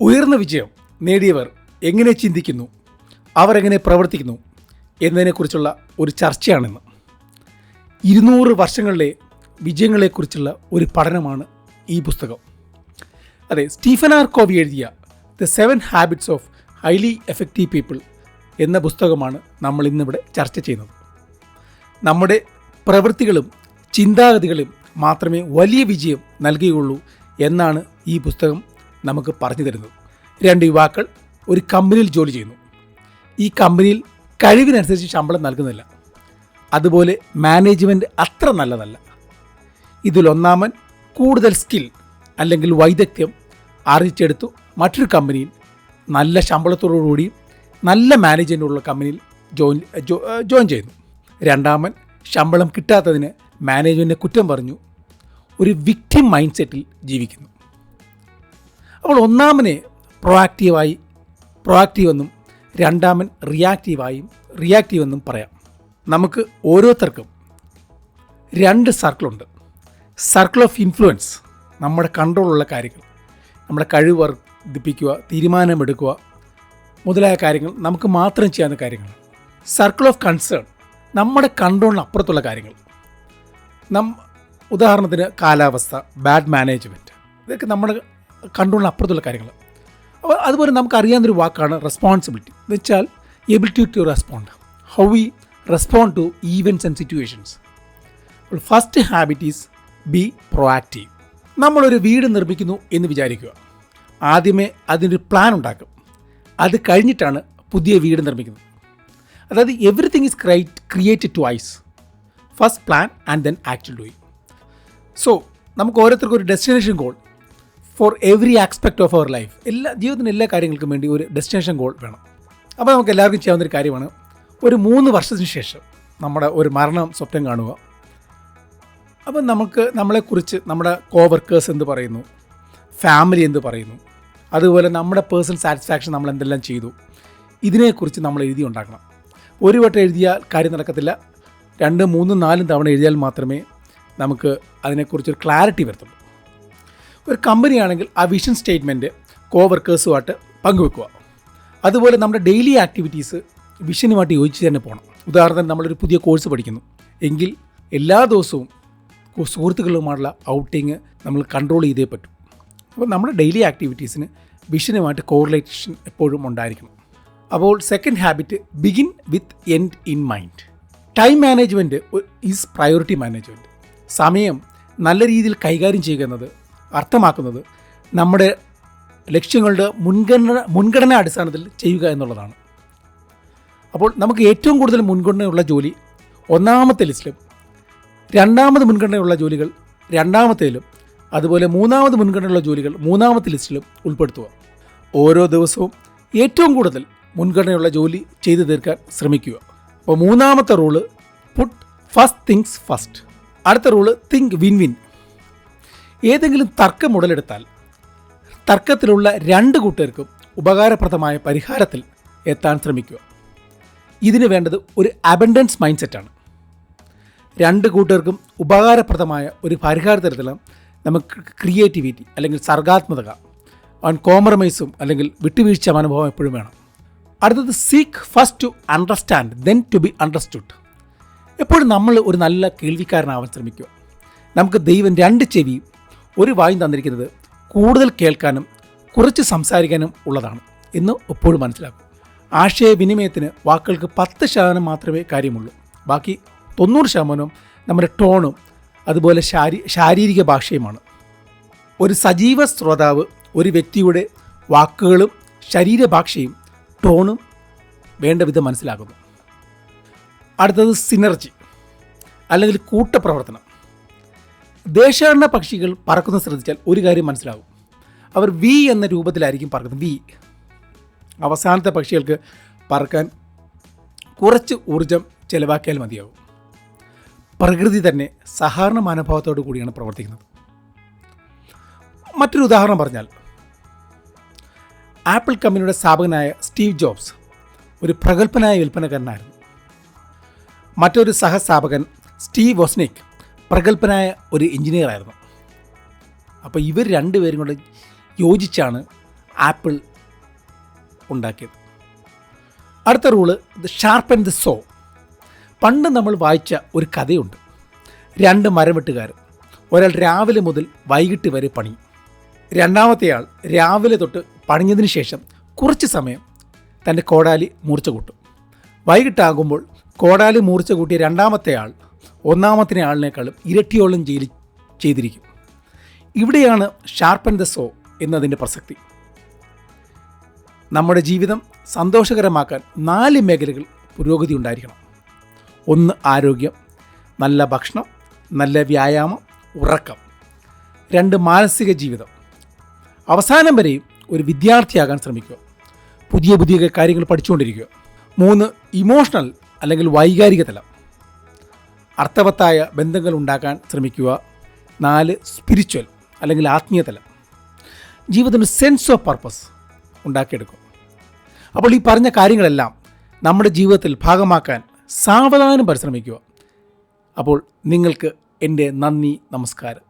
ഉയർന്ന വിജയം നേടിയവർ എങ്ങനെ ചിന്തിക്കുന്നു, അവർ എങ്ങനെ പ്രവർത്തിക്കുന്നു എന്നതിനെക്കുറിച്ചുള്ള ഒരു ചർച്ചയാണിന്ന്. 200 വർഷങ്ങളിലെ വിജയങ്ങളെക്കുറിച്ചുള്ള ഒരു പഠനമാണ് ഈ പുസ്തകം. അതെ, സ്റ്റീഫൻ ആർ കോവി എഴുതിയ the 7 habits of highly effective people എന്ന പുസ്തകമാണ് നമ്മൾ ഇന്നിവിടെ ചർച്ച ചെയ്യുന്നത്. നമ്മുടെ പ്രവൃത്തികളും ചിന്താഗതികളും മാത്രമേ വലിയ വിജയം നൽകുകയുള്ളൂ എന്നാണ് ഈ പുസ്തകം നമുക്ക് പറഞ്ഞു തരുന്നത്. 2 യുവാക്കൾ ഒരു കമ്പനിയിൽ ജോലി ചെയ്യുന്നു. ഈ കമ്പനിയിൽ കഴിവിനനുസരിച്ച് ശമ്പളം നൽകുന്നില്ല. അതുപോലെ മാനേജ്മെൻറ്റ് അത്ര നല്ലതല്ല. ഇതിലൊന്നാമൻ കൂടുതൽ സ്കിൽ അല്ലെങ്കിൽ വൈദഗ്ധ്യം ആർജിച്ചെടുത്തു മറ്റൊരു കമ്പനിയിൽ നല്ല ശമ്പളത്തോടുകൂടിയും നല്ല മാനേജ്മെൻറ്റുള്ള കമ്പനിയിൽ ജോയിൻ ചെയ്യുന്നു. രണ്ടാമൻ ശമ്പളം കിട്ടാത്തതിന് മാനേജ്മെൻറ്റിനെ കുറ്റം പറഞ്ഞു ഒരു വിക്ടിം മൈൻഡ് സെറ്റിൽ ജീവിക്കുന്നു. അപ്പോൾ ഒന്നാമനെ പ്രൊആക്റ്റീവെന്നും രണ്ടാമൻ റിയാക്റ്റീവെന്നും പറയാം. നമുക്ക് ഓരോരുത്തർക്കും 2 സർക്കിളുണ്ട്. സർക്കിൾ ഓഫ് ഇൻഫ്ലുവൻസ്, നമ്മുടെ കൺട്രോളുള്ള കാര്യങ്ങൾ, നമ്മുടെ കഴിവ് വർദ്ധിപ്പിക്കുക, തീരുമാനമെടുക്കുക മുതലായ കാര്യങ്ങൾ നമുക്ക് മാത്രം ചെയ്യാവുന്ന കാര്യങ്ങൾ. സർക്കിൾ ഓഫ് കൺസേൺ, നമ്മുടെ കൺട്രോളിന് അപ്പുറത്തുള്ള കാര്യങ്ങൾ. ഉദാഹരണത്തിന് കാലാവസ്ഥ, ബാഡ് മാനേജ്മെൻറ്റ്, ഇതൊക്കെ നമ്മുടെ കൺട്രോളിന് അപ്പുറത്തുള്ള കാര്യങ്ങൾ. അതുപോലെ നമുക്കറിയാവുന്നൊരു വാക്കാണ് റെസ്പോൺസിബിലിറ്റി. എന്ന് വെച്ചാൽ ability to respond, how we respond to events and situations. First habit is be proactive. നമ്മളൊരു വീട് നിർമ്മിക്കുന്നു എന്ന് വിചാരിക്കുക. ആദ്യമേ അതിനൊരു പ്ലാൻ ഉണ്ടാക്കും. അത് കഴിഞ്ഞിട്ടാണ് പുതിയ വീട് നിർമ്മിക്കുന്നത്. അതായത് everything is created twice. First plan and then actual doing. So നമുക്ക് ഓരോരുത്തർക്കും ഒരു destination goal for every aspect of our life. ജീവിതത്തിൻ്റെ എല്ലാ കാര്യങ്ങൾക്കും വേണ്ടി ഒരു ഡെസ്റ്റിനേഷൻ ഗോൾ വേണം. അപ്പോൾ നമുക്ക് എല്ലാവർക്കും ചെയ്യാവുന്നൊരു കാര്യമാണ് ഒരു 3 വർഷത്തിന് ശേഷം നമ്മുടെ ഒരു മരണം സ്വപ്നം കാണുക. അപ്പം നമ്മളെക്കുറിച്ച് നമ്മുടെ കോവർക്കേഴ്സ് എന്ത് പറയുന്നു, ഫാമിലി എന്ത് പറയുന്നു, അതുപോലെ നമ്മുടെ പേഴ്സണൽ സാറ്റിസ്ഫാക്ഷൻ നമ്മൾ എന്തെല്ലാം ചെയ്തു, ഇതിനെക്കുറിച്ച് നമ്മൾ എഴുതി ഉണ്ടാക്കണം. ഒരു വട്ടം എഴുതിയാൽ കാര്യം നടക്കത്തില്ല. 2, 3, 4 തവണ എഴുതിയാൽ മാത്രമേ നമുക്ക് അതിനെക്കുറിച്ചൊരു ക്ലാരിറ്റി വരുത്തുള്ളൂ. ഒരു കമ്പനിയാണെങ്കിൽ ആ വിഷൻ സ്റ്റേറ്റ്മെൻറ്റ് കോവർക്കേഴ്സുമായിട്ട് പങ്കുവെക്കുക. അതുപോലെ നമ്മുടെ ഡെയിലി ആക്ടിവിറ്റീസ് വിഷനുമായിട്ട് യോജിച്ച് തന്നെ പോകണം. ഉദാഹരണത്തിന് നമ്മളൊരു പുതിയ കോഴ്സ് പഠിക്കുന്നു എങ്കിൽ എല്ലാ ദിവസവും സുഹൃത്തുക്കളുമായുള്ള ഔട്ടിങ് നമ്മൾ കൺട്രോൾ ചെയ്തേ പറ്റും. അപ്പോൾ നമ്മുടെ ഡെയിലി ആക്ടിവിറ്റീസിന് വിഷനുമായിട്ട് കോറിലേഷൻ എപ്പോഴും ഉണ്ടായിരിക്കണം. അപ്പോൾ second habit, begin with end in mind. Time management is priority management. സമയം നല്ല രീതിയിൽ കൈകാര്യം ചെയ്യുക എന്നത് അർത്ഥമാക്കുന്നത് നമ്മുടെ ലക്ഷ്യങ്ങളുടെ മുൻഗണനാ അടിസ്ഥാനത്തിൽ ചെയ്യുക എന്നുള്ളതാണ്. അപ്പോൾ നമുക്ക് ഏറ്റവും കൂടുതൽ മുൻഗണനയുള്ള ജോലി ഒന്നാമത്തെ ലിസ്റ്റിലും, രണ്ടാമത് മുൻഗണനയുള്ള ജോലികൾ രണ്ടാമത്തേലും, അതുപോലെ മൂന്നാമത് മുൻഗണനയുള്ള ജോലികൾ മൂന്നാമത്തെ ലിസ്റ്റിലും ഉൾപ്പെടുത്തുക. ഓരോ ദിവസവും ഏറ്റവും കൂടുതൽ മുൻഗണനയുള്ള ജോലി ചെയ്തു തീർക്കാൻ ശ്രമിക്കുക. അപ്പോൾ മൂന്നാമത്തെ rule, put first things first. അടുത്ത റൂള്, തിങ്ക് വിൻ വിൻ. ഏതെങ്കിലും തർക്കം ഉടലെടുത്താൽ തർക്കത്തിലുള്ള 2 കൂട്ടർക്കും ഉപകാരപ്രദമായ പരിഹാരത്തിൽ എത്താൻ ശ്രമിക്കുക. ഇതിന് വേണ്ടത് ഒരു അബൻഡൻസ് മൈൻഡ് സെറ്റാണ്. 2 കൂട്ടർക്കും ഉപകാരപ്രദമായ ഒരു പരിഹാരത്തിലെത്തണം നമുക്ക് ക്രിയേറ്റിവിറ്റി അല്ലെങ്കിൽ സർഗാത്മകത, കോംപ്രമൈസും അല്ലെങ്കിൽ വിട്ടുവീഴ്ച മനോഭാവം എപ്പോഴും വേണം. അടുത്തത്, seek first to understand then to be understood. എപ്പോഴും നമ്മൾ ഒരു നല്ല കേൾവിക്കാരനാവാൻ ശ്രമിക്കുക. നമുക്ക് ദൈവം 2 ചെവിയും 1 വായും തന്നിരിക്കുന്നത് കൂടുതൽ കേൾക്കാനും കുറച്ച് സംസാരിക്കാനും ഉള്ളതാണ് എന്ന് എപ്പോഴും മനസ്സിലാക്കും. ആശയവിനിമയത്തിന് വാക്കുകൾക്ക് 10% മാത്രമേ കാര്യമുള്ളൂ. ബാക്കി 90% നമ്മുടെ ടോണും അതുപോലെ ശാരീരിക ഭാഷയുമാണ്. ഒരു സജീവ ശ്രോതാവ് ഒരു വ്യക്തിയുടെ വാക്കുകളും ശരീരഭാഷയും ടോണും വേണ്ട വിധം മനസ്സിലാക്കുന്നു. അടുത്തത്, സിനർജി അല്ലെങ്കിൽ കൂട്ടപ്രവർത്തനം. ദേശാടന പക്ഷികൾ പറക്കുന്നത് ശ്രദ്ധിച്ചാൽ ഒരു കാര്യം മനസ്സിലാകും. അവർ വി എന്ന രൂപത്തിലായിരിക്കും പറക്കുന്നത്. വി. അവസാനത്തെ പക്ഷികൾക്ക് പറക്കാൻ കുറച്ച് ഊർജം ചെലവാക്കിയാൽ മതിയാകും. പ്രകൃതി തന്നെ സഹകരണ മനോഭാവത്തോടു കൂടിയാണ് പ്രവർത്തിക്കുന്നത്. മറ്റൊരു ഉദാഹരണം പറഞ്ഞാൽ, ആപ്പിൾ കമ്പനിയുടെ സ്ഥാപകനായ സ്റ്റീവ് ജോബ്സ് ഒരു പ്രഗത്ഭനായ വിൽപ്പനക്കാരനായിരുന്നു. മറ്റൊരു സഹസ്ഥാപകൻ സ്റ്റീവ് വോസ്നിക് പ്രഗത്ഭനായ ഒരു എഞ്ചിനീയർ ആയിരുന്നു. അപ്പോൾ ഇവർ 2 പേരും കൂടെ യോജിച്ചാണ് ആപ്പിൾ ഉണ്ടാക്കിയത്. അടുത്ത റൂള് ഷാർപ്പൻ ദ സോ. പണ്ട് നമ്മൾ വായിച്ച ഒരു കഥയുണ്ട്. 2 മരംവെട്ടുകാർ. ഒരാൾ രാവിലെ മുതൽ വൈകിട്ട് വരെ പണി. രണ്ടാമത്തെയാൾ രാവിലെ തൊട്ട് പണിഞ്ഞതിന് ശേഷം കുറച്ച് സമയം തൻ്റെ കോടാലി മൂർച്ച കൂട്ടും. വൈകിട്ടാകുമ്പോൾ കോടാലി മൂർച്ച കൂട്ടിയ രണ്ടാമത്തെ ആൾ ഒന്നാമത്തെ ആളിനേക്കാളും ഇരട്ടിയോളം ചെയ്തിരിക്കും. ഇവിടെയാണ് ഷാർപ്പൻ ദ സോ എന്നതിൻ്റെ പ്രസക്തി. നമ്മുടെ ജീവിതം സന്തോഷകരമാക്കാൻ 4 മേഖലകൾ പുരോഗതി ഉണ്ടായിരിക്കണം. 1 ആരോഗ്യം, നല്ല ഭക്ഷണം, നല്ല വ്യായാമം, ഉറക്കം. 2 മാനസിക ജീവിതം. അവസാനം വരെയും ഒരു വിദ്യാർത്ഥിയാകാൻ ശ്രമിക്കുക, പുതിയ പുതിയ കാര്യങ്ങൾ പഠിച്ചുകൊണ്ടിരിക്കുക. 3 ഇമോഷണൽ അല്ലെങ്കിൽ വൈകാരിക തലം, അർത്ഥവത്തായ ബന്ധങ്ങൾ ഉണ്ടാക്കാൻ ശ്രമിക്കുക. 4 സ്പിരിച്വൽ അല്ലെങ്കിൽ ആത്മീയ തലം, ജീവിതത്തിന് സെൻസ് ഓഫ് പർപ്പസ് ഉണ്ടാക്കിയെടുക്കും. അപ്പോൾ ഈ പറഞ്ഞ കാര്യങ്ങളെല്ലാം നമ്മുടെ ജീവിതത്തിൽ ഭാഗമാക്കാൻ സാവധാനം പരിശ്രമിക്കുക. അപ്പോൾ നിങ്ങൾക്ക് എൻ്റെ നന്ദി, നമസ്കാരം.